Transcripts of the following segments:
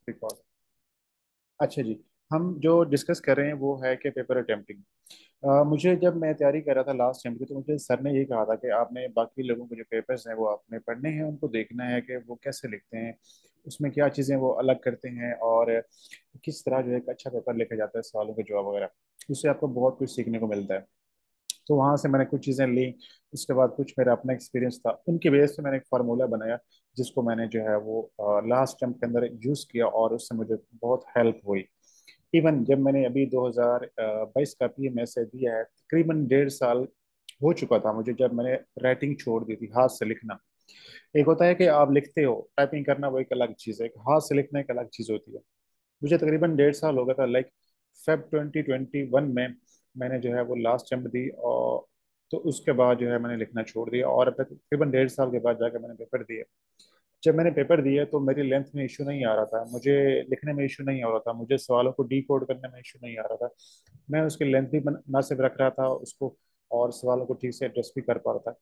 Record. अच्छा जी, हम जो डिस्कस कर रहे हैं वो है कि पेपर अटेम्प्टिंग। मुझे जब मैं तैयारी कर रहा था लास्ट टाइम की, तो मुझे सर ने ये कहा था कि आपने बाकी लोगों के जो पेपर्स हैं वो आपने पढ़ने हैं, उनको देखना है कि वो कैसे लिखते हैं, उसमें क्या चीज़ें वो अलग करते हैं और किस तरह जो है एक अच्छा पेपर लिखा जाता है, सवालों के जवाब वगैरह। उससे आपको बहुत कुछ सीखने को मिलता है। तो वहाँ से मैंने कुछ चीज़ें ली। उसके बाद कुछ मेरा अपना एक्सपीरियंस था, उनकी बेस पे मैंने एक फार्मूला बनाया जिसको मैंने जो है वो लास्ट टर्म के अंदर यूज़ किया और उससे मुझे बहुत हेल्प हुई। इवन जब मैंने अभी 2022 का PMS दिया है, तकरीबन 1.5 साल हो चुका था मुझे जब मैंने राइटिंग छोड़ दी थी, हाथ से लिखना। एक होता है कि आप लिखते हो, टाइपिंग करना वो एक अलग चीज़ है, एक हाथ से लिखना एक अलग चीज़ होती है। मुझे तकरीबन 1.5 साल हो गया था, लाइक फेब 2021 में मैंने जो है वो लास्ट जंप दी, और तो उसके बाद जो है मैंने लिखना छोड़ दिया, और अब तकरीबन 1.5 साल के बाद जाकर मैंने पेपर दिए। जब मैंने पेपर दिए तो मेरी लेंथ में इशू नहीं आ रहा था, मुझे लिखने में इशू नहीं आ रहा था, मुझे सवालों को डी कोड करने में इशू नहीं आ रहा था। मैं उसकी लेंथ भी मुनासिब रख रहा था उसको, और सवालों को ठीक से एड्रेस भी कर पा रहा था।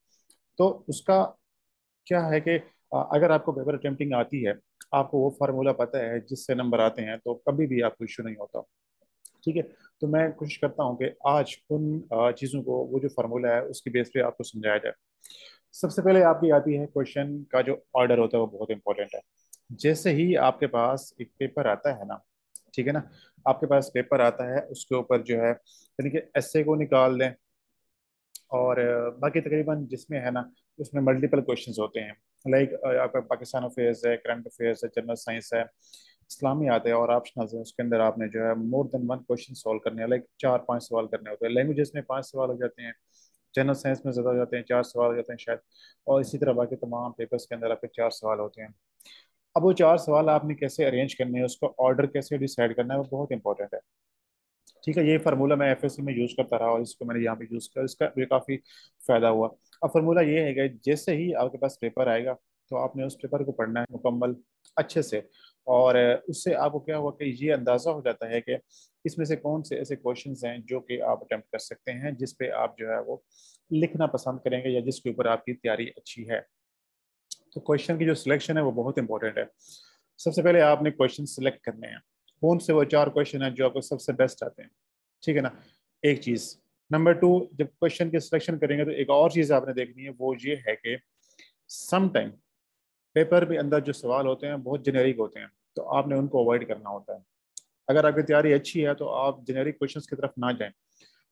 तो उसका क्या है कि अगर आपको पेपर अटेम्प्टिंग आती है, आपको वो फार्मूला पता है जिससे नंबर आते हैं, तो कभी भी आपको इशू नहीं होता। ठीक है। तो मैं कोशिश करता हूँ कि आज उन चीज़ों को, वो जो फार्मूला है उसकी बेस पे आपको समझाया जाए। सबसे पहले आपकी आती है क्वेश्चन का जो ऑर्डर होता है, वो बहुत इंपॉर्टेंट है। जैसे ही आपके पास एक पेपर आता है ना, ठीक है ना, आपके पास पेपर आता है, उसके ऊपर जो है यानी कि एस्से को निकाल दें, और बाकी तकरीबन जिसमें है ना, उसमें मल्टीपल क्वेश्चंस होते हैं। लाइक आपका पाकिस्तान अफेयर्स है, करंट अफेयर्स है, जनरल साइंस है, इस्लामी आता है और ऑप्शनल है। उसके अंदर आपने जो है more than one question solve करने हैं, लाइक 4-5 सवाल करने होते हैं। लैंग्वेजेस में 5 सवाल हो जाते हैं, जनरल साइंस में ज़्यादा हो जाते हैं, 4 सवाल हो जाते हैं शायद, और इसी तरह बाकी तमाम पेपर्स के अंदर आपके 4 सवाल होते हैं। अब वो 4 सवाल आपने कैसे अरेंज करने हैं, उसका ऑर्डर कैसे डिसाइड करना है, वो बहुत इंपॉर्टेंट है। ठीक है, ये फार्मूला मैं FSC में यूज़ करता रहा और इसको मैंने यहाँ पे यूज़ किया, इसका भी काफ़ी फायदा हुआ। अब फार्मूला ये है कि जैसे ही आपके पास पेपर आएगा, तो आपने उस पेपर को पढ़ना है मुकम्मल अच्छे से, और उससे आपको क्या हुआ कि ये अंदाज़ा हो जाता है कि इसमें से कौन से ऐसे क्वेश्चंस हैं जो कि आप अटेम्प्ट कर सकते हैं, जिस पे आप जो है वो लिखना पसंद करेंगे, या जिसके ऊपर आपकी तैयारी अच्छी है। तो क्वेश्चन की जो सिलेक्शन है वो बहुत इंपॉर्टेंट है। सबसे पहले आपने क्वेश्चन सिलेक्ट करने हैं, कौन से वो 4 क्वेश्चन हैं जो आपको सबसे बेस्ट आते हैं। ठीक है ना, एक चीज। नंबर 2, जब क्वेश्चन की सिलेक्शन करेंगे तो एक और चीज आपने देखनी है, वो ये है कि सम टाइम पेपर के अंदर जो सवाल होते हैं बहुत जेनेरिक होते हैं, तो आपने उनको अवॉइड करना होता है। अगर आपकी तैयारी अच्छी है तो आप जेनेरिक क्वेश्चंस की तरफ ना जाएं।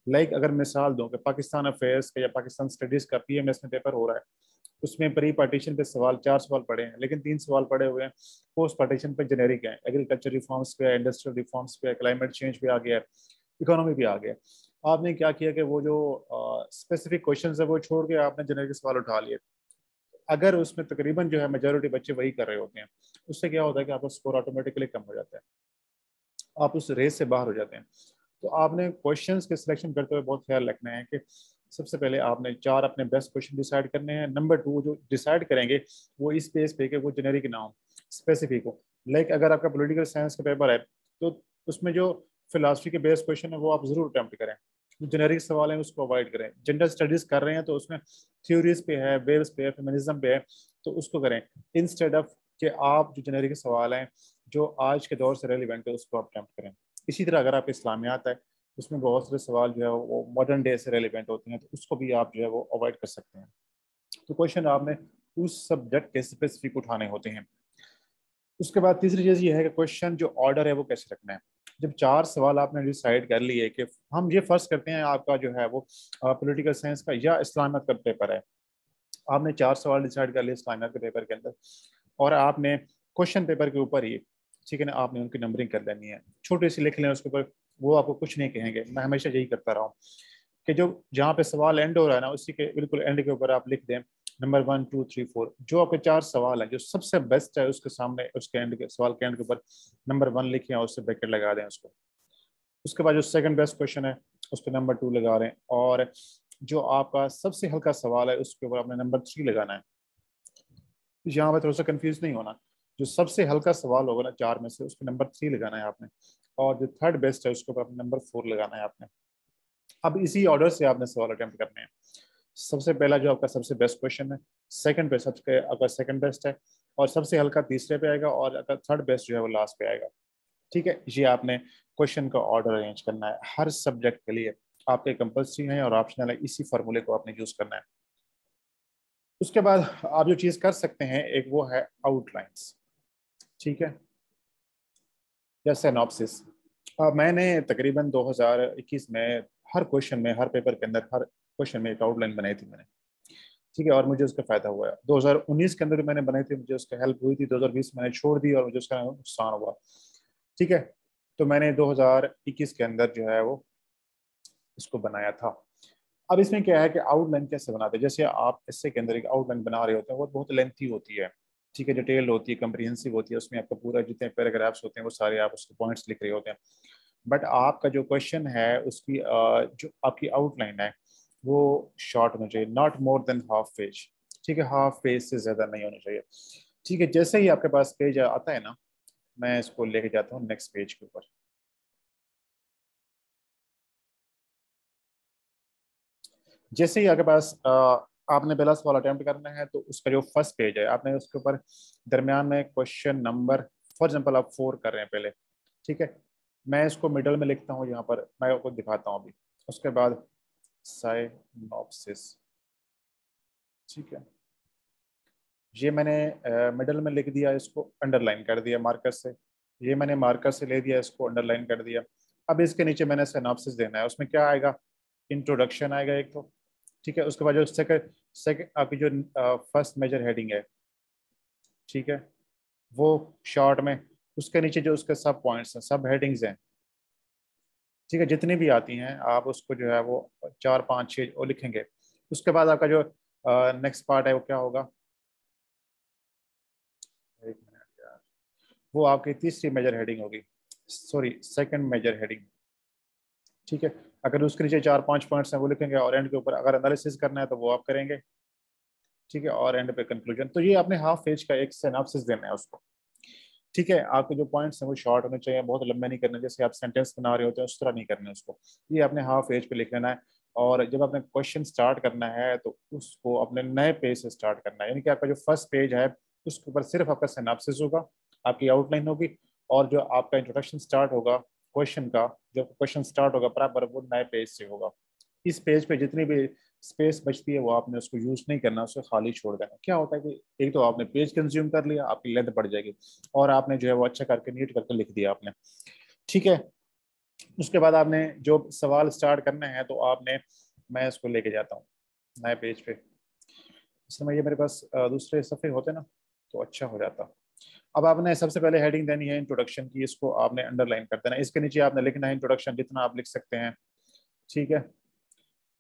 लाइक अगर मिसाल दूं कि पाकिस्तान अफेयर्स का या पाकिस्तान स्टडीज का PMS में पेपर हो रहा है, उसमें प्री पार्टीशन पे सवाल 4 सवाल पड़े हैं, लेकिन 3 सवाल पड़े हुए हैं पोस्ट पार्टीशन पे जेनेरिक है, एग्रीकल्चर रिफॉर्म्स पे है, इंडस्ट्रियल रिफॉर्म्स पे है, क्लाइमेट चेंज पे आ गया है, इकोनॉमी भी आ गया। आपने क्या किया कि वो जो स्पेसिफिक क्वेश्चन है वो छोड़ के आपने जेनेरिक सवाल उठा लिए। अगर उसमें तकरीबन जो है मेजोरिटी बच्चे वही कर रहे होते हैं, उससे क्या होता है कि आपका स्कोर ऑटोमेटिकली कम हो जाता है, आप उस रेस से बाहर हो जाते हैं। तो आपने क्वेश्चंस के सिलेक्शन करते हुए बहुत ख्याल रखना है कि सबसे पहले आपने 4 अपने बेस्ट क्वेश्चन डिसाइड करने हैं। नंबर 2, जो डिसाइड करेंगे वो इस बेस पे कि वो जेनेरिक ना हो, स्पेसिफिक हो। लाइक अगर आपका पॉलिटिकल साइंस का पेपर है, तो उसमें जो फिलासफी के बेस्ट क्वेश्चन है वो आप जरूर अटेम्प्ट करें। जो जेनेरिक सवाल हैं उसको अवॉइड करें। जनरल स्टडीज कर रहे हैं तो उसमें थ्योरीज पे है, वेव्स पे है, फेमिनिज्म पे है, तो उसको करें, इंस्टेड ऑफ कि आप जो जेनेरिक सवाल हैं जो आज के दौर से रेलिवेंट है उसको आप अटेम्प्ट करें। इसी तरह अगर आप इस्लामियात है, उसमें बहुत सारे सवाल जो है वो मॉडर्न डे से रेलिवेंट होते हैं, तो उसको भी आप जो है वो अवॉइड कर सकते हैं। तो क्वेश्चन आपने उस सब्जेक्ट के स्पेसिफिक उठाने होते हैं। उसके बाद तीसरी चीज़ ये है कि क्वेश्चन जो ऑर्डर है वो कैसे रखना है। जब 4 सवाल आपने डिसाइड कर लिए कि हम ये फर्स्ट करते हैं, आपका जो है वो पॉलिटिकल साइंस का या इस्लामियत का पेपर है, आपने 4 सवाल डिसाइड कर लिए इस्लामियत के पेपर के अंदर, और आपने क्वेश्चन पेपर के ऊपर ही, ठीक है ना, आपने उनकी नंबरिंग कर लेनी है, छोटे से लिख लें उसके ऊपर, वो आपको कुछ नहीं कहेंगे। मैं हमेशा यही करता रहा हूँ कि जो जहाँ पे सवाल एंड हो रहा है ना, उसी के बिल्कुल एंड के ऊपर आप लिख दें नंबर 1 2 3 4। जो आपके 4 सवाल हैं जो सबसे बेस्ट है, उसके सामने उसके एंड के सवाल के एंड के ऊपर नंबर 1 लिखें और उससे ब्रैकेट लगा दें उसको। उसके बाद जो सेकंड बेस्ट क्वेश्चन है उस पर नंबर 2 लगा रहे हैं, और जो आपका सबसे हल्का सवाल है उसके ऊपर आपने नंबर 3 लगाना है। यहाँ पे थोड़ा सा कंफ्यूज नहीं होना, जो सबसे हल्का सवाल होगा ना 4 में से, उस पर नंबर 3 लगाना है आपने, और जो थर्ड बेस्ट है उसके ऊपर आपने नंबर 4 लगाना है आपने। अब इसी ऑर्डर से आपने सवाल अटेम्प्ट करने हैं। सबसे पहला जो आपका सबसे बेस्ट क्वेश्चन है, सेकंड पे सबसे आपका सेकंड बेस्ट है, और सबसे हल्का तीसरे पे आएगा, और अगर थर्ड बेस्ट जो है वो लास्ट पे आएगा। ठीक है, ये आपने क्वेश्चन का ऑर्डर अरेंज करना है हर सब्जेक्ट के लिए। आपके कंपल्सरी है और ऑप्शनल है, इसी फार्मूले को आपने यूज करना है। उसके बाद आप जो चीज कर सकते हैं, एक वो है आउटलाइंस। ठीक है, या सिनॉप्सिस। मैंने तकरीबन 2021 में हर क्वेश्चन में, हर पेपर के अंदर, हर क्वेश्चन में एक आउटलाइन बनाई थी मैंने। ठीक है, और मुझे उसका फायदा हुआ है। 2019 के अंदर भी मैंने बनाई थी, मुझे उसका हेल्प हुई थी। 2020 में मैंने छोड़ दी और मुझे उसका नुकसान हुआ। ठीक है, तो मैंने 2021 के अंदर जो है वो इसको बनाया था। अब इसमें क्या है कि आउटलाइन कैसे बनाते हैं, जैसे आप इससे के अंदर एक आउटलाइन बना रहे होते हैं, वो बहुत लेंथी होती है। ठीक है, डिटेल होती है, कम्प्रीहेंसिव होती है, उसमें आपका पूरा जितने पैराग्राफ्स होते हैं वो सारे आप उसके पॉइंट्स लिख रहे होते हैं। बट आपका जो क्वेश्चन है उसकी जो आपकी आउटलाइन है वो शॉर्ट होना चाहिए, not more than half page. ठीक है, हाफ पेज से ज़्यादा नहीं होना चाहिए। ठीक है, जैसे ही आपके पास पेज आता है ना, मैं इसको लेके जाता हूँ नेक्स्ट पेज के ऊपर। जैसे ही आपके पास आपने पहला सवाल अटेम्प्ट करना है, तो उसका जो फर्स्ट पेज है आपने उसके ऊपर दरमियान में क्वेश्चन नंबर, फॉर एग्जांपल आप 4 कर रहे हैं पहले। ठीक है, मैं इसको मिडल में लिखता हूँ, यहाँ पर मैं आपको दिखाता हूँ अभी। उसके बाद साइनॉप्सिस। ठीक है, ये मैंने मिडल में लिख दिया, इसको अंडरलाइन कर दिया मार्कर से। ये मैंने मार्कर से ले दिया, इसको अंडरलाइन कर दिया। अब इसके नीचे मैंने सिनॉप्सिस देना है, उसमें क्या आएगा, इंट्रोडक्शन आएगा एक तो। ठीक है, उसके बाद जो सेकंड सेकंड आपकी जो फर्स्ट मेजर हेडिंग है, ठीक है, वो शॉर्ट में। उसके नीचे जो उसके सब पॉइंट्स हैं, सब हेडिंग्स हैं। ठीक है, जितनी भी आती हैं आप उसको जो है वो 4 5 6 वो लिखेंगे। उसके बाद आपका जो नेक्स्ट पार्ट है वो क्या होगा, एक मिनट यार, वो आपकी तीसरी मेजर हेडिंग होगी, सॉरी सेकंड मेजर हेडिंग। ठीक है, अगर उसके नीचे 4 5 पॉइंट्स हैं वो लिखेंगे, और एंड के ऊपर अगर एनालिसिस करना है तो वो आप करेंगे। ठीक है, और एंड पे कंक्लूजन। तो ये आपने हाफ पेज का एक सिनॉप्सिस देना है उसको। ठीक है, आपके जो पॉइंट्स हैं वो शॉर्ट होने चाहिए, बहुत लंबे नहीं करने, जैसे आप सेंटेंस बना रहे होते हैं उस तरह नहीं करने उसको। ये आपने हाफ पेज पे लिख लेना है। और जब आपने क्वेश्चन स्टार्ट करना है तो उसको अपने नए पेज से स्टार्ट करना है, यानी कि आपका जो फर्स्ट पेज है उसके ऊपर सिर्फ आपका सिनॉप्सिस होगा, आपकी आउटलाइन होगी, और जो आपका इंट्रोडक्शन स्टार्ट होगा क्वेश्चन का, जो क्वेश्चन स्टार्ट होगा बराबर वो नए पेज से होगा। इस पेज पे जितनी भी स्पेस बचती है वो आपने उसको यूज नहीं करना, उसको खाली छोड़ देना। क्या होता है कि एक तो आपने पेज कंज्यूम कर लिया, आपकी लेंथ बढ़ जाएगी, और आपने जो है वो अच्छा करके नीट करके लिख दिया आपने। ठीक है, उसके बाद आपने जो सवाल स्टार्ट करना है तो आपने, मैं इसको लेके जाता हूँ नए पेज पे। इस समय ये मेरे पास दूसरे सफ़े होते ना तो अच्छा हो जाता। अब आपने सबसे पहले हेडिंग देनी है इंट्रोडक्शन की, इसको आपने अंडरलाइन कर देना। इसके नीचे आपने लिखना है इंट्रोडक्शन, जितना आप लिख सकते हैं। ठीक है,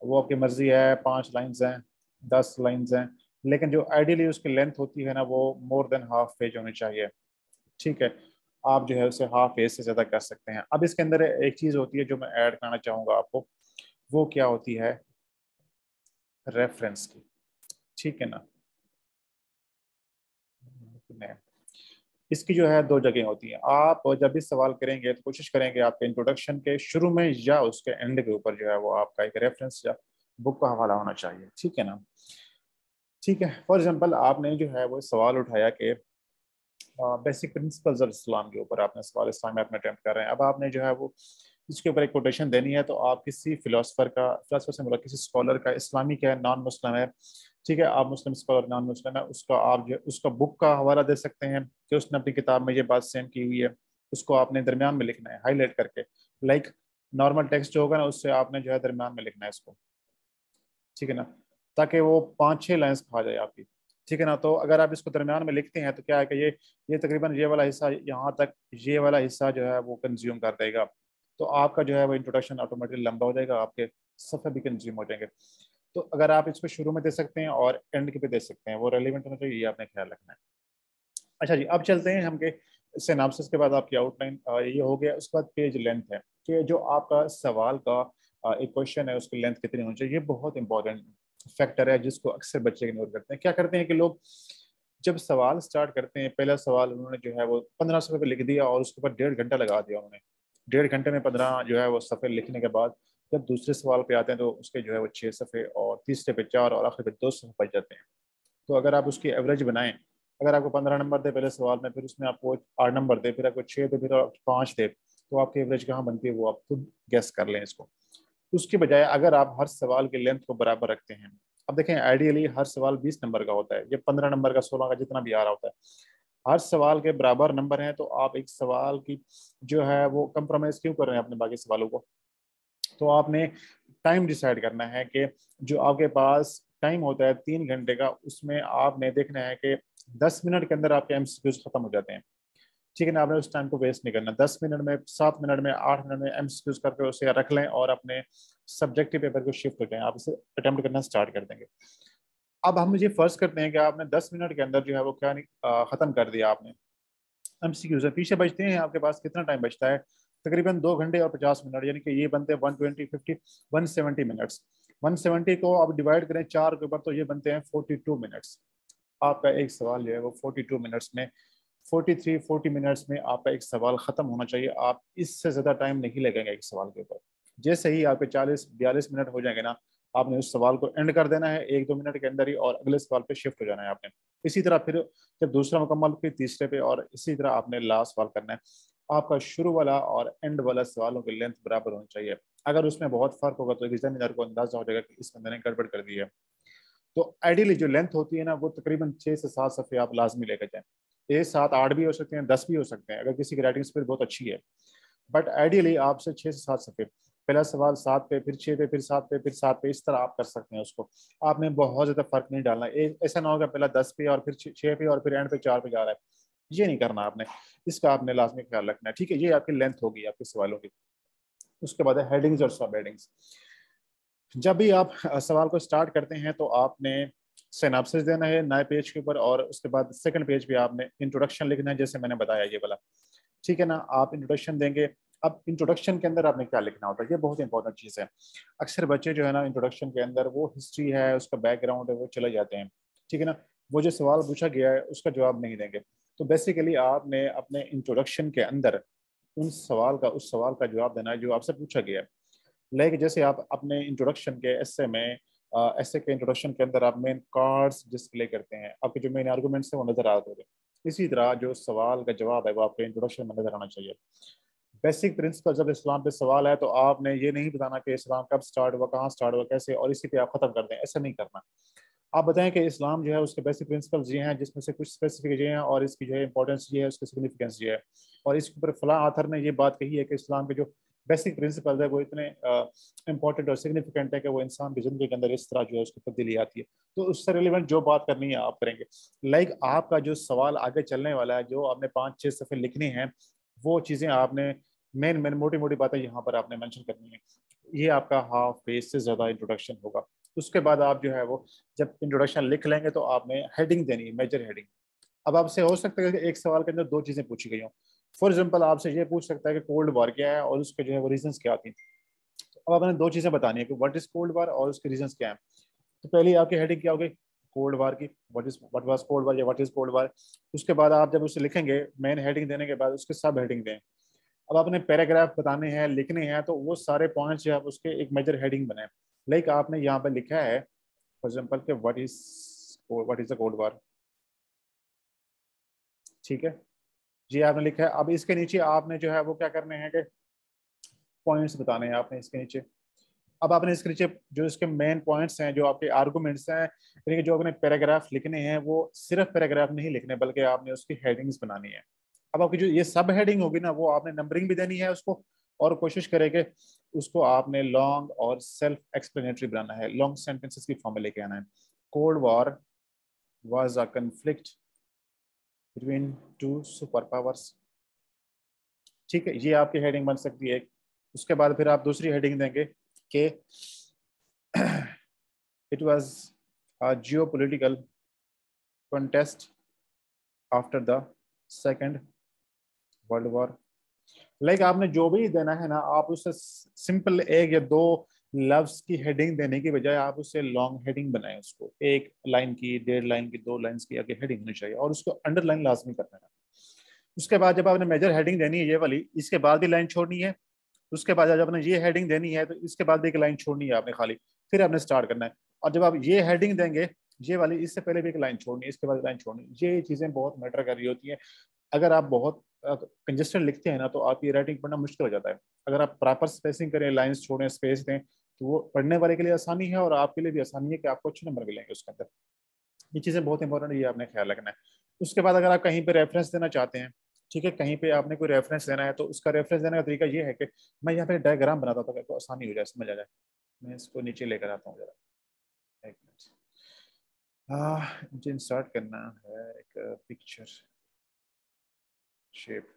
वो आपकी मर्जी है, 5 लाइन्स हैं, 10 लाइन्स हैं, लेकिन जो आइडियली उसकी लेंथ होती है ना वो मोर देन हाफ पेज होनी चाहिए। ठीक है, आप जो है उसे हाफ पेज से ज़्यादा कर सकते हैं। अब इसके अंदर एक चीज़ होती है जो मैं ऐड करना चाहूँगा आपको, वो क्या होती है, रेफरेंस की। ठीक है ना, इसकी जो है 2 जगह होती हैं। आप जब भी सवाल करेंगे तो कोशिश करेंगे आपके इंट्रोडक्शन के शुरू में या उसके एंड के ऊपर जो है वो आपका एक रेफरेंस या बुक का हवाला होना चाहिए। ठीक है ना। ठीक है, फॉर एग्जांपल आपने जो है वो सवाल उठाया कि बेसिक प्रिंसिपल्स ऑफ इस्लाम के ऊपर आपने सवाल इस्लाम में अपने अटेम्प्ट कर रहे हैं। अब आपने जो है वो इसके ऊपर एक कोटेशन देनी है, तो आप किसी फिलोसफर से मतलब किसी स्कॉलर का, इस्लामिक है नॉन मुस्लिम है, ठीक है, आप मुस्लिम स्कॉलर नॉन मुस्लिम है, उसका आप जो उसका बुक का हवाला दे सकते हैं कि उसने अपनी किताब में ये बात सेम की हुई है। उसको आपने दरमियान में लिखना है हाईलाइट करके, लाइक नॉर्मल टेक्स्ट जो होगा ना उससे आपने जो है दरमियान में लिखना है इसको। ठीक है ना, ताकि वो 5 6 लाइन्स खा जाए आपकी। ठीक है ना, तो अगर आप इसको दरमियान में लिखते हैं तो क्या है कि ये तकरीबन ये वाला हिस्सा यहाँ तक, ये वाला हिस्सा जो है वो कंज्यूम कर देगा। तो आपका जो है वो इंट्रोडक्शन ऑटोमेटिकली लंबा हो जाएगा, आपके सफ़े भी कंज्यूम हो जाएंगे। तो अगर आप इसको शुरू में दे सकते हैं और एंड के पे दे सकते हैं, वो रेलिवेंट होना चाहिए, ये आपने ख्याल रखना है। अच्छा जी, अब चलते हैं हम के सिनॉप्सिस के बाद आपकी आउटलाइन ये हो गया। उसके बाद पेज लेंथ है कि जो आपका सवाल का एक क्वेश्चन है उसकी लेंथ कितनी होनी चाहिए। ये बहुत इंपॉर्टेंट फैक्टर है जिसको अक्सर बच्चे इग्नोर करते हैं। क्या करते हैं कि लोग जब सवाल स्टार्ट करते हैं, पहला सवाल उन्होंने जो है वो 15 सफ़े पे लिख दिया और उसके ऊपर 1.5 घंटा लगा दिया उन्होंने। 1.5 घंटे में 15 जो है वो सफ़े लिखने के बाद जब दूसरे सवाल पे आते हैं तो उसके जो है वो 6 सफ़े, और तीसरे पे 4, और आखिर पे 2 सफ़े बच जाते हैं। तो अगर आप उसकी एवरेज बनाएं अगर आपको 15 नंबर दे पहले सवाल में, फिर उसमें आपको 8 नंबर दे, फिर आपको 6 दे, फिर 5 दे, तो आपकी एवरेज कहाँ बनती है वो आप खुद गेस कर लें इसको। उसके बजाय अगर आप हर सवाल की लेंथ को बराबर रखते हैं, अब देखें आइडियली हर सवाल 20 नंबर का होता है, ये 15 नंबर का, 16 का, जितना भी आ रहा होता है, हर सवाल के बराबर नंबर हैं, तो आप एक सवाल की जो है वो कंप्रोमाइज क्यों कर रहे हैं अपने बाकी सवालों को। तो आपने टाइम डिसाइड करना है कि जो आपके पास टाइम होता है 3 घंटे का, उसमें आपने देखना है कि 10 मिनट के अंदर आपके एमसीक्यूज खत्म हो जाते हैं। ठीक है ना, आपने उस टाइम को वेस्ट नहीं करना, 10 मिनट में, 7 मिनट में, 8 मिनट में एमसीक्यूज करके उसे रख लें और अपने सब्जेक्टिव पेपर को शिफ्ट हो जाएं, आप इसे अटेम्प्ट करना स्टार्ट कर देंगे। अब हम मुझे फर्ज करते हैं कि आपने 10 मिनट के अंदर जो है वो क्या खत्म कर दिया आपने एमसीक्यूज। पीछे बचते हैं आपके पास कितना टाइम बचता है, तकरीबन 2 घंटे और 50 मिनट, यानी कि ये बनते हैं 120, 50, 170 मिनट्स। 170 को आप डिवाइड करें 4 के ऊपर, तो ये बनते हैं 42 मिनट्स। आपका एक सवाल जो है वो 42 मिनट्स में, 40 मिनट्स में आपका एक सवाल खत्म होना चाहिए। आप इससे ज्यादा टाइम नहीं लगेगा एक सवाल के ऊपर। जैसे ही आपके 40-42 मिनट हो जाएंगे ना, आपने उस सवाल को एंड कर देना है 1-2 मिनट के अंदर ही, और अगले सवाल पे शिफ्ट हो जाना है आपने। इसी तरह फिर जब दूसरा मुकम्मल, फिर तीसरे पे, और इसी तरह आपने लास्ट सवाल करना है। आपका शुरू वाला और एंड वाला सवालों की लेंथ बराबर होनी चाहिए। अगर उसमें बहुत फर्क होगा तो एग्जामिनर को अंदाजा हो जाएगा कि इस बंदे ने गड़बड़ कर दी है। तो आइडियली जो लेंथ होती है ना, वो तकरीबन 6 से 7 सफ़े आप लाजमी लेकर जाएं। ये 7-8 भी हो सकते हैं, 10 भी हो सकते हैं, अगर किसी की राइटिंग स्पीड बहुत अच्छी है। बट आइडियली आपसे 6 से 7 सफ़े, पहला सवाल 7 पे, फिर 6 पे, फिर 7 पे, फिर 7 पे, इस तरह आप कर सकते हैं उसको। आपने बहुत ज़्यादा फर्क नहीं डालना, ऐसा ना होगा पहला 10 पे और फिर 6 पे और फिर एंड पे 4 पे जा रहा है, ये नहीं करना आपने। इसका आपने लाजमी ख्याल रखना है। ठीक है, ये आपकी लेंथ होगी आपके सवालों की। उसके बाद है हेडिंग्स और सब हेडिंग्स। जब भी आप सवाल को स्टार्ट करते हैं तो आपने सिनॉप्सिस देना है नए पेज के ऊपर, और उसके बाद सेकंड पेज पे आपने इंट्रोडक्शन लिखना है, जैसे मैंने बताया ये वाला। ठीक है ना, आप इंट्रोडक्शन देंगे। अब इंट्रोडक्शन के अंदर आपने क्या लिखना होता है, ये बहुत इंपॉर्टेंट चीज़ है। अक्सर बच्चे जो है ना, इंट्रोडक्शन के अंदर वो हिस्ट्री है, उसका बैकग्राउंड है, वो चले जाते हैं। ठीक है ना, वो जो सवाल पूछा गया है उसका जवाब नहीं देंगे। तो बेसिकली आपने अपने इंट्रोडक्शन के अंदर उस सवाल का जवाब देना है जो आपसे पूछा गया है। लाइक जैसे आप अपने इंट्रोडक्शन के एसे में, एसे के इंट्रोडक्शन के अंदर आप मेन कार्ड्स डिस्प्ले करते हैं, आपके जो मेन आर्गूमेंट्स हैं वो नजर आते हैं। इसी तरह जो सवाल का जवाब है वो आपके इंट्रोडक्शन में नजर आना चाहिए। बेसिक प्रिंसिपल, जब इस्लाम पे सवाल है तो आपने ये नहीं बताना कि इस्लाम कब स्टार्ट हुआ, कहाँ स्टार्ट हुआ, कैसे, और इसी पे आप खत्म कर दें, ऐसा नहीं करना। आप बताएं कि इस्लाम जो है उसके बेसिक प्रिंसिपल्स ये हैं, जिसमें से कुछ स्पेसिफिक ये हैं, और इसकी जो है इंपॉर्टेंस ये है, उसकी सिग्निफिकेंस ये है, और इसके ऊपर फलां आथर ने ये बात कही है कि इस्लाम के जो बेसिक प्रिंसिपल्स है वो इतने इंपॉर्टेंट और सिग्निफिकेंट है कि वो इंसान की जिंदगी के अंदर इस तरह जो है उसकी तब्दीली आती है। तो उससे रिलेवेंट जो बात करनी है आप करेंगे। लाइक आपका जो सवाल आगे चलने वाला है, जो आपने 5-6 सफ़े लिखने हैं, वो चीज़ें आपने मेन मेन मोटी मोटी बातें यहाँ पर आपने मेंशन करनी है। ये आपका हाफ पेज से ज़्यादा इंट्रोडक्शन होगा। उसके बाद आप जो है वो जब इंट्रोडक्शन लिख लेंगे तो आपने हेडिंग देनी है, मेजर हेडिंग। अब आपसे हो सकता है कि एक सवाल के अंदर दो चीज़ें पूछी गई हों। फॉर एग्जाम्पल आपसे ये पूछ सकता है कि कोल्ड वॉर क्या है और उसके जो है वो रीजंस क्या थी। अब आपने दो चीज़ें बतानी है कि व्हाट इज कोल्ड वॉर और उसके रीजंस क्या है। तो पहली आपकी हेडिंग क्या होगी, कोल्ड वार की, व्हाट वाज कोल्ड वार या व्हाट इज कोल्ड वार। उसके बाद आप जब उसे लिखेंगे, मेन हेडिंग देने के बाद उसके सब हेडिंग दें। अब आपने पैराग्राफ बताने हैं, लिखने हैं, तो वो सारे पॉइंट्स जो है उसके एक मेजर हेडिंग बनाए। लाइक आपने यहाँ पर लिखा है फॉर एग्जाम्पल के what is the cold war. ठीक है जी, आपने लिखा है। अब इसके नीचे आपने जो है वो क्या करने हैं कि पॉइंट्स बताने हैं आपने इसके नीचे। अब आपने इसके नीचे जो इसके मेन पॉइंट्स हैं, जो आपके आर्गुमेंट्स हैं, यानी कि जो आपने पैराग्राफ लिखने हैं, वो सिर्फ पैराग्राफ नहीं लिखने बल्कि आपने उसकी हेडिंग्स बनानी है। अब आपकी जो ये सब हेडिंग होगी ना, वो आपने नंबरिंग भी देनी है उसको, और कोशिश करेंगे उसको आपने लॉन्ग और सेल्फ एक्सप्लेनेटरी बनाना है, लॉन्ग सेंटेंसेस की फॉर्म में लेके आना है। Cold war was a conflict between two super powers. ठीक है, ये आपकी हेडिंग बन सकती है। उसके बाद फिर आप दूसरी हेडिंग देंगे कि it was a geopolitical contest after the second world war. Like आपने जो भी देना है ना, आप उसे सिंपल एक या दो लफ्ज की हेडिंग देने की बजाय आप उसे लॉन्ग हेडिंग बनाएं। उसको 1 लाइन की, 1.5 लाइन की, 2 लाइन्स की आगे हेडिंग होनी चाहिए, और उसको अंडरलाइन लाजमी करना है। उसके बाद जब आपने मेजर हेडिंग देनी है ये वाली, इसके बाद भी लाइन छोड़नी है। उसके बाद जब आपने ये हेडिंग देनी है तो इसके बाद भी एक लाइन छोड़नी है आपने खाली, फिर आपने स्टार्ट करना है। और जब आप ये हेडिंग देंगे ये वाली इससे पहले भी एक लाइन छोड़नी, इसके बाद लाइन छोड़नी, ये चीज़ें बहुत मैटर कर रही होती हैं। अगर आप बहुत कंजेस्टेड लिखते हैं ना तो आपकी राइटिंग पढ़ना मुश्किल हो जाता है। अगर आप प्रॉपर स्पेसिंग करें, लाइंस छोड़ें, स्पेस दें, तो वो पढ़ने वाले के लिए आसानी है और आपके लिए भी आसानी है कि आपको अच्छे नंबर मिलेंगे उसके अंदर। ये चीज़ें बहुत इंपॉर्टेंट है, ये आपने ख्याल रखना है। उसके बाद अगर आप कहीं पे रेफरेंस देना चाहते हैं, ठीक है, कहीं पे आपने कोई रेफरेंस देना है, तो उसका रेफरेंस देने का तरीका ये है कि मैं यहाँ पे डायग्राम बनाता था तो आसानी हो जाए, समझ आ जाए। मैं इसको नीचे लेकर आता हूँ जरा, एक मिनट। मुझे इंसर्ट करना है एक पिक्चर शेप।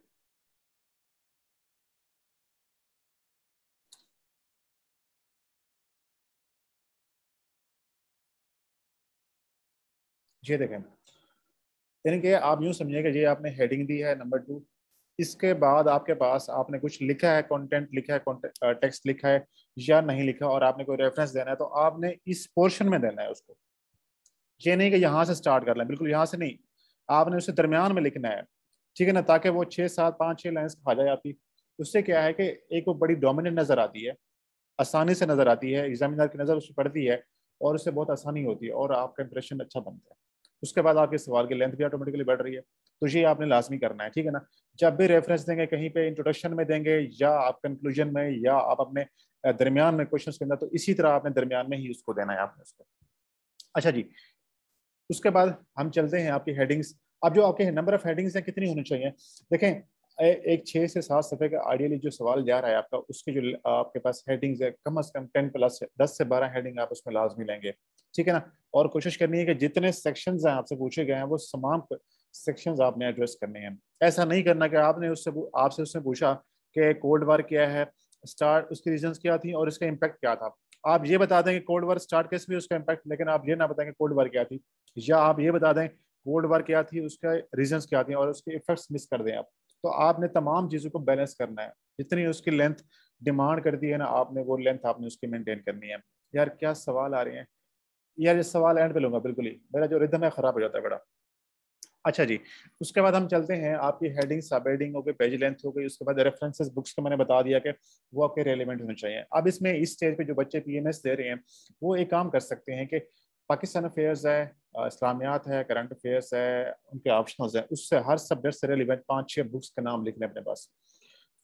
ये देखें, यानी कि आप यूं समझिए कि ये आपने हेडिंग दी है नंबर 2, इसके बाद आपके पास आपने कुछ लिखा है, कंटेंट लिखा है, टेक्स्ट लिखा है या नहीं लिखा, और आपने कोई रेफरेंस देना है तो आपने इस पोर्शन में देना है उसको। ये नहीं कि यहाँ से स्टार्ट कर लें, बिल्कुल यहाँ से नहीं, आपने उससे दरमियान में लिखना है, ठीक है ना, ताकि वो 6 7 5 6 लाइन्स खा जाए आपकी। उससे क्या है कि एक वो बड़ी डोमिनेंट नजर आती है, आसानी से नजर आती है, एग्जामिनर की नजर उस पर पड़ती है और उससे बहुत आसानी होती है और आपका इंप्रेशन अच्छा बनता है। उसके बाद आपके सवाल की लेंथ भी ऑटोमेटिकली बढ़ रही है। तो ये आपने लाजमी करना है, ठीक है ना। जब भी रेफरेंस देंगे, कहीं पे इंट्रोडक्शन में देंगे या आप कंक्लूजन में या आप अपने दरमियान में क्वेश्चन के अंदर, तो इसी तरह आपने दरमियान में ही उसको देना है आपने उसको। अच्छा जी, उसके बाद हम चलते हैं आपकी हेडिंग्स। अब जो आपके नंबर ऑफ हेडिंग्स हैं कितनी होनी चाहिए, देखें, एक 6 से 7 सफ़े का आइडियली जो सवाल जा रहा है आपका, उसके जो आपके पास हेडिंग्स है कम से कम 10 प्लस है, 10 से 12 हेडिंग आप उसमें लाजमी लेंगे, ठीक है ना। और कोशिश करनी है कि जितने सेक्शंस हैं आपसे पूछे गए हैं वो तमाम सेक्शंस आपने एड्रेस करने हैं। ऐसा नहीं करना कि आपने उससे आपसे उसने पूछा कि कोल्ड वार क्या है, स्टार्ट उसकी रीजंस क्या थी और इसका इम्पैक्ट क्या था। आप ये बता दें कि कोल्ड वार स्टार्ट कैसे हुई, उसका इम्पैक्ट, लेकिन आप ये ना बताएं कि कोल्ड वार क्या थी, या आप ये बता दें कोल्ड वार क्या थी, उसका रीजंस क्या थी और उसके इफेक्ट्स मिस कर दें आप। तो आपने तमाम चीज़ों को बैलेंस करना है, जितनी उसकी लेंथ डिमांड करती है ना, आपने वो लेंथ आपने उसकी मेंटेन करनी है। यार क्या सवाल आ रहे हैं यार, ये सवाल एंड पे लूंगा, बिल्कुल ही मेरा जो रिदम है खराब हो जाता है बड़ा। अच्छा जी, उसके बाद हम चलते हैं आपकी हेडिंग, सब हेडिंग हो गई, पेज लेंथ हो गई, उसके बाद रेफरेंसेस बुक्स का मैंने बता दिया कि वो आपके रेलिवेंट होने चाहिए। अब इसमें इस स्टेज पे जो बच्चे पीएमएस दे रहे हैं वो एक काम कर सकते हैं कि पाकिस्तान अफेयर्स है, इस्लामियात है, करंट अफेयर्स है, उनके ऑप्शनल्स है, उससे हर सब्जेक्ट से रेलिवेंट 5 6 बुक्स के नाम लिख लें अपने पास।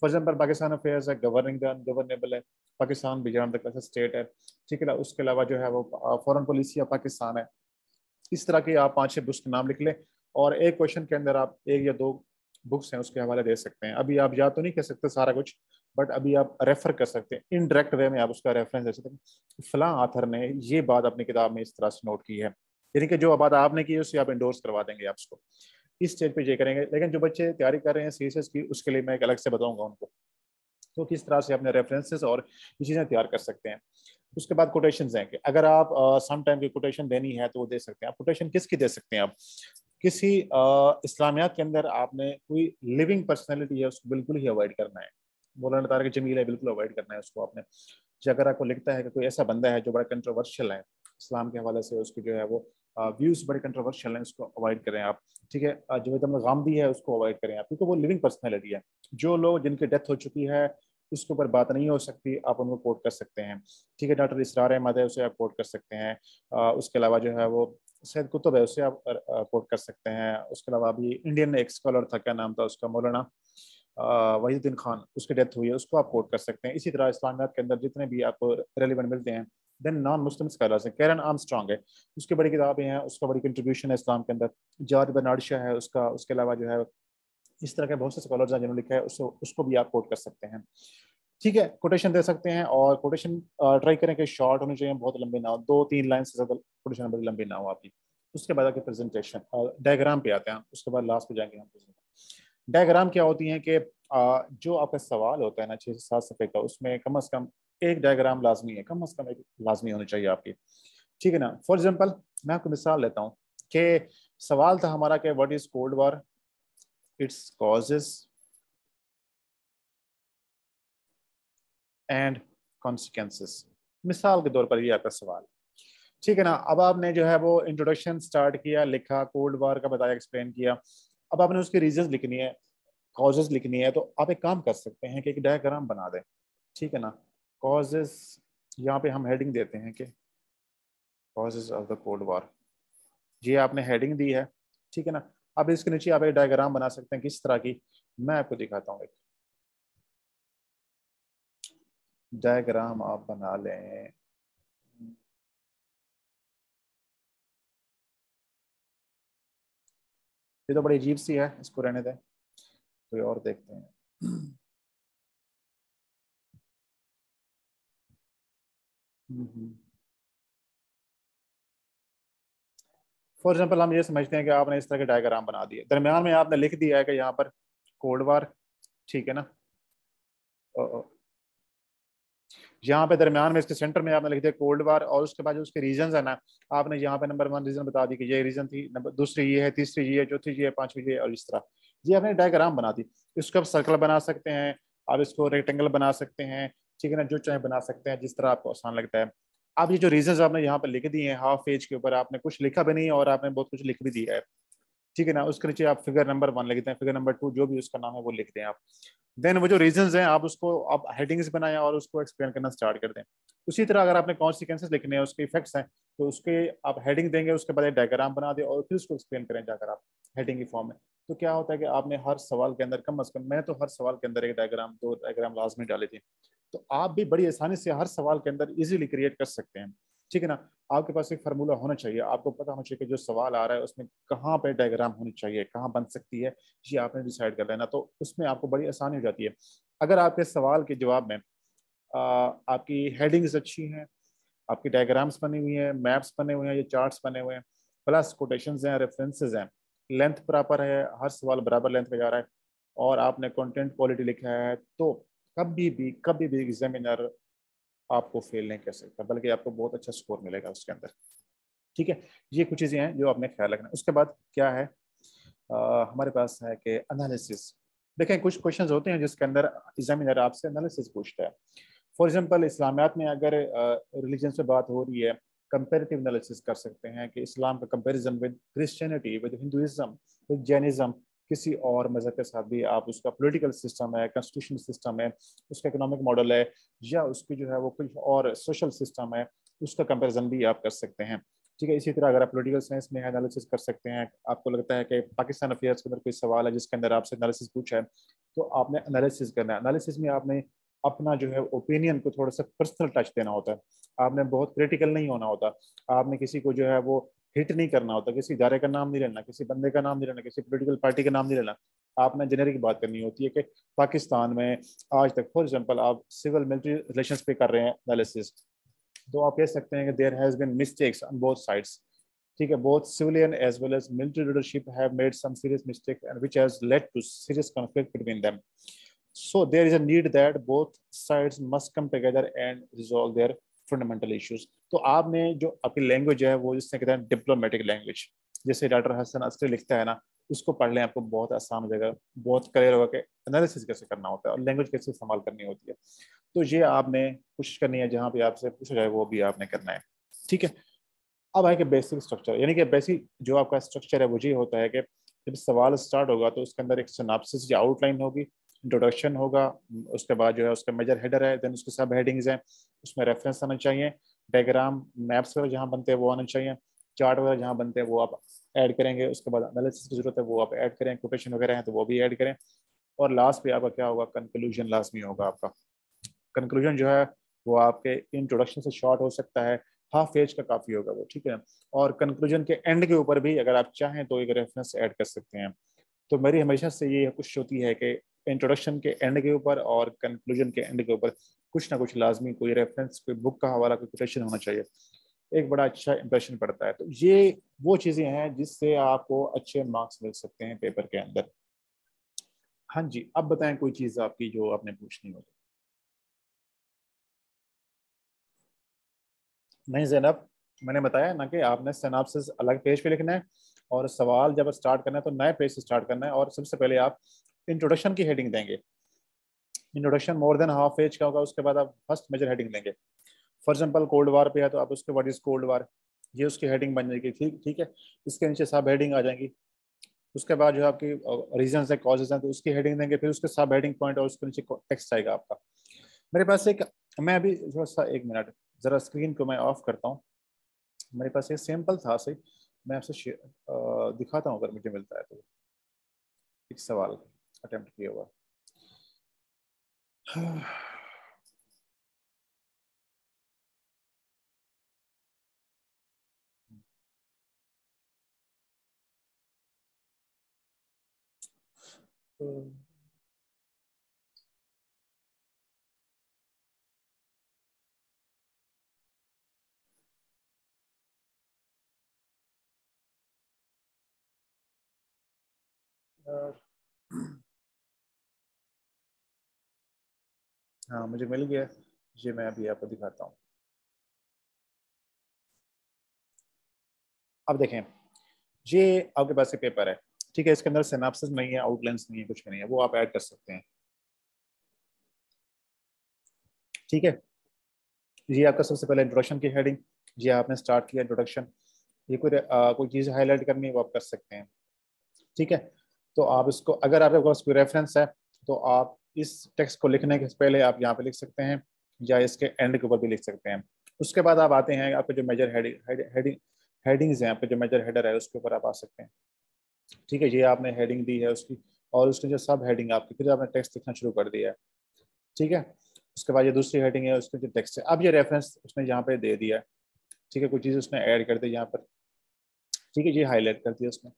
फॉर एग्जाम्पल पाकिस्तान अफेयर्स है, गवर्निंग द अनगवर्नेबल है, Pakistan beyond the class state है, ठीक है ना। उसके अलावा जो है वो फॉरेन पॉलिसी ऑफ पाकिस्तान है। इस तरह के आप 5 6 बुक्स के नाम लिख लें और एक क्वेश्चन के अंदर आप 1 या 2 बुक्स हैं उसके हवाले दे सकते हैं। अभी आप या तो नहीं कह सकते सारा कुछ, बट अभी आप रेफर कर सकते हैं, इनडायरेक्ट वे में आप उसका रेफरेंस दे सकते हैं, फलां आथर ने ये बात अपनी किताब में इस तरह से नोट की है, यानी कि जो बात आपने की है उससे आप इंडोर्स करवा देंगे आप उसको। इस स्टेज पे ये करेंगे। लेकिन जो बच्चे तैयारी कर रहे हैं सीएसएस की, उसके लिए मैं एक अलग से बताऊंगा उनको तो किस तरह से अपने रेफरेंसेस और ये चीज़ें तैयार कर सकते हैं। उसके बाद कोटेशन हैं कि अगर आप सम टाइम की कोटेशन देनी है तो वो दे सकते हैं। आप कोटेशन किसकी दे सकते हैं, आप किसी इस्लामियात के अंदर आपने कोई लिविंग पर्सनैलिटी है उसको बिल्कुल ही अवॉइड करना है। मौलाना तारिक जमील है, बिल्कुल अवॉइड करना है उसको आपने। जो अगर आपको लिखता है कि कोई ऐसा बंदा है जो बड़ा कंट्रोवर्शियल है इस्लाम के हवाले से, उसकी जो है वो व्यूज बड़े कंट्रोवर्शियल हैं, उसको अवॉइड करें आप, ठीक है। जवेद अहमद गामदी है उसको अवॉइड करें आप, क्योंकि वो लिविंग पर्सनैलिटी है। जो लोग जिनकी डेथ हो चुकी है उसके ऊपर बात नहीं हो सकती, आप उनको कोट कर सकते हैं, ठीक है। डॉक्टर इसरार अहमद है, उसे आप कोट कर सकते हैं। उसके अलावा जो है वो सैयद कुतुब है, उसे आप कोट कर सकते हैं। उसके अलावा अभी इंडियन एक स्कॉलर था, क्या नाम था उसका, मौलाना वहीदुद्दीन खान, उसकी डेथ हुई है, उसको आप कोट कर सकते हैं। इसी तरह इस्लामियात के अंदर जितने भी आपको रेलिवेंट मिलते हैं। देन नॉन मुस्लिम स्कॉलर्स हैं, कैरन आर्मस्ट्रांग है, उसकी बड़ी किताबें हैं, उसका बड़ी कंट्रीब्यूशन है इस्लाम के अंदर। जाद बर्नार्ड शाह है उसका। उसके अलावा जो है इस तरह के बहुत से स्कॉलर्स हैं जिन्होंने लिखा है, उसको उसको भी आप कोट कर सकते हैं, ठीक है। कोटेशन दे सकते हैं और कोटेशन ट्राई करें कि शॉर्ट होनी चाहिए, बहुत लंबे ना हो, 2 3 लाइन से ज़्यादा कोटेशन बड़ी लंबी ना हो आपकी। उसके बाद आपकी प्रेजेंटेशन और डायग्राम पे आते हैं, उसके बाद लास्ट पे जाएंगे हम। डायग्राम क्या होती हैं कि जो आपका सवाल होता है ना 6 से 7 सफ़े का, उसमें कम से कम एक डायग्राम लाजमी है, कम से कम एक लाजमी होनी चाहिए आपकी, ठीक है ना। फॉर एग्जाम्पल मैं आपको मिसाल लेता हूँ कि सवाल था हमारा कि what is cold war, its causes and consequences, मिसाल के तौर पर ये आपका सवाल, ठीक है ना। अब आपने जो है वो इंट्रोडक्शन स्टार्ट किया, लिखा, कोल्ड वॉर का बताया, एक्सप्लेन किया। अब आपने उसकी रीजंस लिखनी है, कॉजेज लिखनी है, तो आप एक काम कर सकते हैं कि एक डायग्राम बना दें, ठीक है ना। कॉजेज, यहाँ पे हम हेडिंग देते हैं कि causes of the cold war, ये आपने हेडिंग दी है, ठीक है ना। अब इसके नीचे आप एक डायग्राम बना सकते हैं, किस तरह की, मैं आपको दिखाता हूँ। एक डायग्राम आप बना लें। ये तो बड़ी अजीब सी है, इसको रहने दें, कोई और देखते हैं। फॉर एग्जाम्पल हम ये समझते हैं कि आपने इस तरह के डायग्राम बना दिए, दरम्यान में आपने लिख दिया है कि यहाँ पर कोल्ड वार, ठीक है ना। यहाँ पे दरम्यान में इसके सेंटर में आपने लिख दिया कोल्ड वार, और उसके बाद जो उसके रीजन है ना, आपने यहाँ पे नंबर 1 रीजन बता दी कि ये रीजन थी, नंबर दूसरी ये है, तीसरी ये है, चौथी ये है, पांचवी ये है, और इस तरह ये आपने डायग्राम बना दी। इसको आप सर्कल बना सकते हैं, आप इसको रेक्टेंगल बना सकते हैं, ठीक है ना, जो चाहे बना सकते हैं, जिस तरह आपको आसान लगता है। अब ये जो रीजन आपने यहाँ पर लिख दिए हैं हाफ पेज के ऊपर, आपने कुछ लिखा भी नहीं और आपने बहुत कुछ लिख भी दिया है, ठीक है ना। उसके नीचे आप फिगर नंबर 1 लिखते हैं, फिगर नंबर 2 जो भी उसका नाम है वो लिखते हैं आप। देन वो जो रीजंस हैं आप उसको आप हेडिंग्स बनाएं और उसको एक्सप्लेन करना स्टार्ट कर दें। उसी तरह अगर आपने कॉन्सिक्वेंसेस लिखने हैं, उसके इफेक्ट्स हैं, तो उसके आप हेडिंग देंगे, उसके बाद एक डायग्राम बना दें और फिर उसको एक्सप्लेन करें जाकर आप हेडिंग की फॉर्म में। तो क्या होता है कि आपने हर सवाल के अंदर कम अज कम, मैं तो हर सवाल के अंदर एक डायग्राम, 2 डायग्राम लाजमी डाले थे। तो आप भी बड़ी आसानी से हर सवाल के अंदर इजीली क्रिएट कर सकते हैं, ठीक है ना। आपके पास एक फार्मूला होना चाहिए, आपको पता होना चाहिए कि जो सवाल आ रहा है उसमें कहाँ पे डायग्राम होनी चाहिए, कहाँ बन सकती है, ये आपने डिसाइड कर लेना, तो उसमें आपको बड़ी आसानी हो जाती है। अगर आपके सवाल के जवाब में आपकी हेडिंग्स अच्छी हैं, आपकी डायग्राम्स बनी हुई हैं, मैप्स बने हुए हैं, ये चार्ट्स बने हुए हैं, प्लस कोटेशंस हैं, रेफरेंसेस हैं, लेंथ प्रॉपर है, हर सवाल बराबर लेंथ पे जा रहा है, और आपने कंटेंट क्वालिटी लिखा है, तो कभी भी एग्जामिनर आपको फेल नहीं कर सकता, बल्कि आपको बहुत अच्छा स्कोर मिलेगा उसके अंदर, ठीक है। ये कुछ चीज़ें हैं जो आपने ख्याल रखना। उसके बाद क्या है, हमारे पास है कि एनालिसिस। देखें कुछ क्वेश्चंस होते हैं जिसके अंदर एग्जामिनर आपसे एनालिसिस पूछता है। फॉर एग्जांपल इस्लामियात में अगर रिलीजन से बात हो रही है, कंपेरेटिव एनालिसिस कर सकते हैं कि इस्लाम का comparison with Christianity, with Hinduism, with Jainism, किसी और मजहब के साथ भी आप उसका पॉलिटिकल सिस्टम है, कॉन्स्टिट्यूशन सिस्टम है, उसका इकोनॉमिक मॉडल है, या उसकी जो है वो कुछ और सोशल सिस्टम है, उसका कंपैरिजन भी आप कर सकते हैं, ठीक है। इसी तरह अगर आप पॉलिटिकल साइंस में एनालिसिस कर सकते हैं, आपको लगता है कि पाकिस्तान अफेयर्स के अंदर कोई सवाल है जिसके अंदर आपसे एनालिसिस पूछा है, तो आपने एनालिसिस करना है। एनालिसिस में आपने अपना जो है ओपिनियन को थोड़ा सा पर्सनल टच देना होता है, आपने बहुत क्रिटिकल नहीं होना होता, आपने किसी को जो है वो हिट नहीं करना होता, किसी इदारे का नाम नहीं लेना, किसी बंदे का नाम नहीं लेना, किसी पोलिटिकल पार्टी का नाम नहीं लेना। आपने जेनेरिक बात करनी होती है कि पाकिस्तान में आज तक, फॉर एग्जाम्पल आप सिविल मिलिट्री रिलेशन पे कर रहे हैं एनालिसिस, तो आप कह सकते हैं कि there has been mistakes on both sides, ठीक है, both civilian as well as military leadership have made some serious mistakes and which has led to serious conflict between them. So there is a need that both sides must come together and resolve their fundamental issues. तो आपने जो आपकी language है वो जिससे कहते हैं diplomatic language, जैसे डॉक्टर हसन अस्करी लिखता है ना, उसको पढ़ लें, आपको बहुत आसान हो जाएगा, बहुत क्लियर होगा कि एनालिसिस कैसे करना होता है और लैंग्वेज कैसे इस्तेमाल करनी होती है। तो ये आपने कोशिश करनी है, जहाँ भी आपसे पूछा जाए वो भी आपने करना है, ठीक है। अब है कि बेसिक स्ट्रक्चर, यानी कि बेसिक जो आपका स्ट्रक्चर है वो ये होता है कि जब सवाल स्टार्ट होगा तो उसके अंदर एक सिनॉप्सिस या आउटलाइन होगी, इंट्रोडक्शन होगा, उसके बाद जो है उसका मेजर हेडर है, देन उसके सब हेडिंग्स हैं, उसमें रेफरेंस आना चाहिए, डायग्राम मैप्स वगैरह जहाँ बनते हैं वो आना चाहिए, चार्ट वगैरह जहाँ बनते हैं वो आप ऐड करेंगे, उसके बाद एनालिसिस की जरूरत है वो आप ऐड करें, कोटेशन वगैरह हैं तो वो भी ऐड करें, और लास्ट पे आपका क्या होगा, कंक्लूजन लाजमी होगा आपका। कंक्लूजन जो है वो आपके इंट्रोडक्शन से शॉर्ट हो सकता है, हाफ पेज का काफ़ी होगा वो, ठीक है। और कंक्लूजन के एंड के ऊपर भी अगर आप चाहें तो एक रेफरेंस ऐड कर सकते हैं। तो मेरी हमेशा से ये कोशिश होती है कि इंट्रोडक्शन के एंड के ऊपर और कंक्लूजन के एंड के ऊपर कुछ ना कुछ लाजमी कोई रेफरेंस, कोई बुक का हवाला, कोई कोटेशन होना चाहिए, एक बड़ा अच्छा इंप्रेशन पड़ता है। तो ये वो चीज़ें हैं जिससे आपको अच्छे मार्क्स मिल सकते हैं पेपर के अंदर। हाँ जी, अब बताएं कोई चीज़ आपकी जो आपने पूछनी हो। नहीं जैनब, मैंने बताया ना कि आपने सिनॉप्सिस अलग पेज पे लिखना है, और सवाल जब स्टार्ट करना है तो नए पेज से स्टार्ट करना है, और सबसे पहले आप इंट्रोडक्शन की हेडिंग देंगे। Introduction more than half page का होगा, उसके बाद आप फर्स्ट मेजर हेडिंग देंगे। फॉर एग्जाम्पल कोल्ड वार पे है तो आप उसके व्हाट इज कोल्ड वार, ये उसकी हेडिंग बन जाएगी, ठीक ठीक है। इसके नीचे सब हेडिंग आ जाएंगी। उसके बाद जो आपकी रीजन है, कॉजेज हैं, तो उसकी हेडिंग देंगे, फिर उसके सब हेडिंग पॉइंट और उसके नीचे टेक्स्ट आएगा आपका। मेरे पास एक, मैं अभी थोड़ा सा 1 मिनट जरा स्क्रीन को मैं ऑफ करता हूँ। मेरे पास एक सैंपल था सही, मैं आपसे दिखाता हूँ अगर मुझे मिलता है तो, एक सवाल अटेम्प्ट किया हुआ। हाँ मुझे मिल गया, ये मैं अभी आपको दिखाता हूँ। अब देखें, ये आपके पास एक पेपर है, ठीक है, इसके अंदर सिनॉप्सिस नहीं है, आउटलाइंस नहीं है, कुछ भी नहीं है, वो आप ऐड कर सकते हैं। ठीक है, ये आपका सबसे पहले इंट्रोडक्शन की हेडिंग, ये आपने स्टार्ट किया इंट्रोडक्शन, ये कोई चीज़ हाईलाइट करनी है वो आप कर सकते हैं। ठीक है, तो आप इसको, अगर आपके पास कोई रेफरेंस है तो आप इस टेक्स्ट को लिखने के पहले आप यहाँ पे लिख सकते हैं, या इसके एंड के ऊपर भी लिख सकते हैं। उसके बाद आप आते हैं, आपके जो मेजर हेडिंग्स हैं, आपके जो मेजर हेडर है उसके ऊपर आप आ सकते हैं। ठीक है, ये आपने हेडिंग दी है उसकी, और उसकी जो सब हेडिंग आपकी, फिर आपने टेक्स्ट लिखना शुरू कर दिया है। ठीक है, उसके बाद ये दूसरी हेडिंग है, उसके जो टेक्स्ट है, अब ये रेफरेंस उसने यहाँ पे दे दिया है। ठीक है, कोई चीज़ उसने ऐड कर दी यहाँ पर। ठीक है, ये हाईलाइट कर दिया उसने।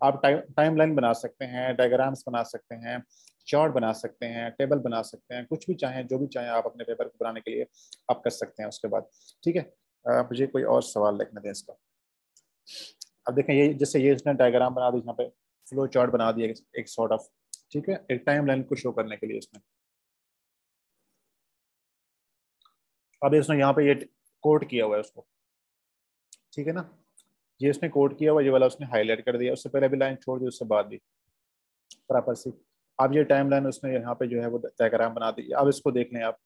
आप टाइम लाइन बना सकते हैं, डायग्राम्स बना सकते हैं, चार्ट बना सकते हैं, टेबल बना सकते हैं, कुछ भी चाहें, जो भी चाहें आप अपने पेपर को बनाने के लिए आप कर सकते हैं उसके बाद। ठीक है, मुझे कोई और सवाल लिखने दें इसका। अब देखें, ये जैसे ये इसने डायग्राम बना दी, यहाँ पे फ्लो चार्ट बना दिया एक सॉर्ट ऑफ। ठीक है, एक टाइम लाइन को शो करने के लिए इसने। अब इसने यहाँ पे ये कोड किया हुआ है उसको। ठीक है ना, ये उसने कोड किया हुआ, ये वाला उसने हाईलाइट कर दिया, उससे पहले भी लाइन छोड़ दी, उससे बाद भी बराबर सी। अब ये टाइम लाइन उसने यहाँ पे जो है वो डायग्राम बना दी, अब इसको देख लें आप।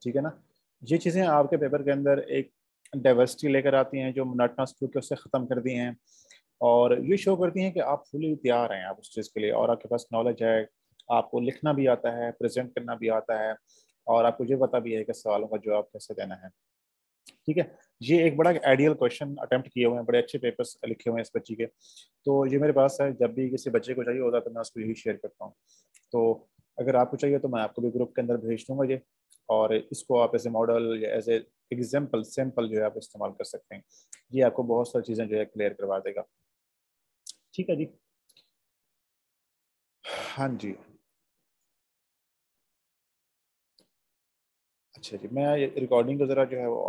ठीक है ना, ये चीज़ें आपके पेपर के अंदर एक डाइवर्सिटी लेकर आती हैं, जो मोनोटोनस के उससे ख़त्म कर दी हैं, और ये शो करती हैं कि आप फुली तैयार हैं आप उस चीज़ के लिए, और आपके पास नॉलेज है, आपको लिखना भी आता है, प्रेजेंट करना भी आता है, और आपको ये पता भी है कि सवालों का जवाब कैसे देना है। ठीक है, ये एक बड़ा आइडियल क्वेश्चन अटेम्प्ट किए हुए हैं, बड़े अच्छे पेपर्स लिखे हुए हैं इस बच्ची के। तो ये मेरे पास है, जब भी किसी बच्चे को चाहिए होता है तो मैं उसको यही शेयर करता हूँ। तो अगर आपको चाहिए तो मैं आपको भी ग्रुप के अंदर भेज दूंगा ये, और इसको आप एज ए मॉडल या एज ए एग्जाम्पल सैम्पल जो है आप इस्तेमाल कर सकते हैं। ये आपको बहुत सारी चीज़ें जो है क्लियर करवा देगा। ठीक है जी। हाँ जी। अच्छा जी, मैं रिकॉर्डिंग को ज़रा जो है वो